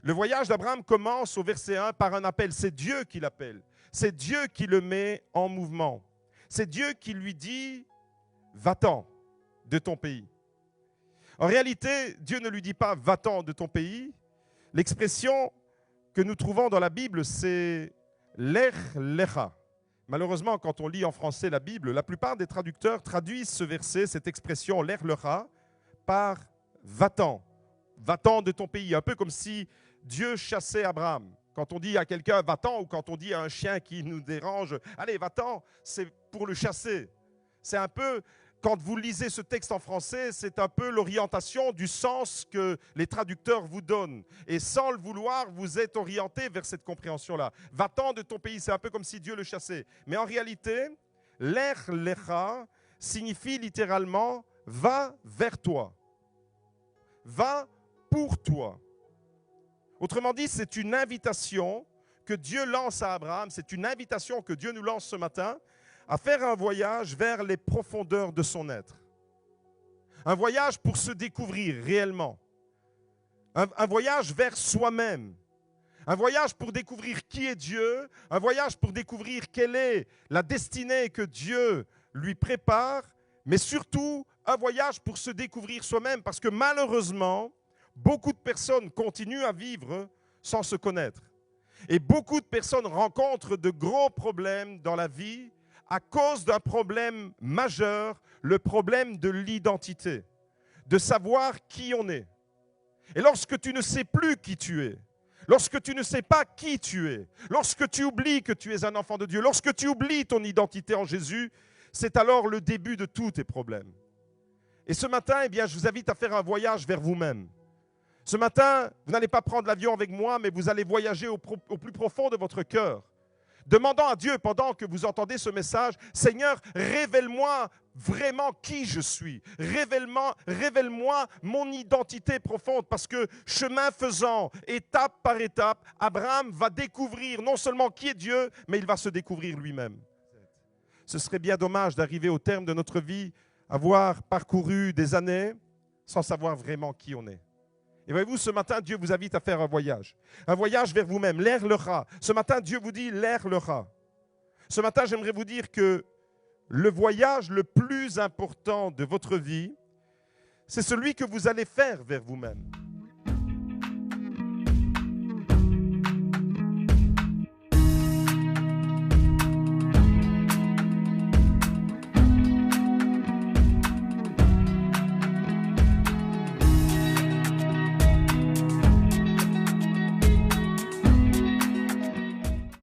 Le voyage d'Abraham commence au verset 1 par un appel. C'est Dieu qui l'appelle. C'est Dieu qui le met en mouvement. C'est Dieu qui lui dit « Va-t'en de ton pays ». En réalité, Dieu ne lui dit pas « Va-t'en de ton pays ». L'expression que nous trouvons dans la Bible, c'est « Lech lecha ». Malheureusement, quand on lit en français la Bible, la plupart des traducteurs traduisent ce verset, cette expression « Lech lecha » par « Va-t'en ». Va-t'en de ton pays, un peu comme si Dieu chassait Abraham. Quand on dit à quelqu'un « va-t'en » ou quand on dit à un chien qui nous dérange « allez, va-t'en », c'est pour le chasser. C'est un peu, quand vous lisez ce texte en français, c'est un peu l'orientation du sens que les traducteurs vous donnent. Et sans le vouloir, vous êtes orienté vers cette compréhension-là. « Va-t'en de ton pays », c'est un peu comme si Dieu le chassait. Mais en réalité, « lech lecha » signifie littéralement « va vers toi ». Va pour toi. Autrement dit, c'est une invitation que Dieu lance à Abraham, c'est une invitation que Dieu nous lance ce matin à faire un voyage vers les profondeurs de son être. Un voyage pour se découvrir réellement. Un voyage vers soi-même. Un voyage pour découvrir qui est Dieu. Un voyage pour découvrir quelle est la destinée que Dieu lui prépare. Mais surtout, un voyage pour se découvrir soi-même. Parce que malheureusement, beaucoup de personnes continuent à vivre sans se connaître. Et beaucoup de personnes rencontrent de gros problèmes dans la vie à cause d'un problème majeur, le problème de l'identité, de savoir qui on est. Et lorsque tu ne sais plus qui tu es, lorsque tu ne sais pas qui tu es, lorsque tu oublies que tu es un enfant de Dieu, lorsque tu oublies ton identité en Jésus, c'est alors le début de tous tes problèmes. Et ce matin, eh bien, je vous invite à faire un voyage vers vous-même. Ce matin, vous n'allez pas prendre l'avion avec moi, mais vous allez voyager au plus profond de votre cœur, demandant à Dieu, pendant que vous entendez ce message, « Seigneur, révèle-moi vraiment qui je suis. Révèle-moi mon identité profonde. » Parce que chemin faisant, étape par étape, Abraham va découvrir non seulement qui est Dieu, mais il va se découvrir lui-même. Ce serait bien dommage d'arriver au terme de notre vie, avoir parcouru des années sans savoir vraiment qui on est. Et voyez-vous, ce matin, Dieu vous invite à faire un voyage vers vous-même, Lech lecha. Ce matin, Dieu vous dit Lech lecha. Ce matin, j'aimerais vous dire que le voyage le plus important de votre vie, c'est celui que vous allez faire vers vous-même.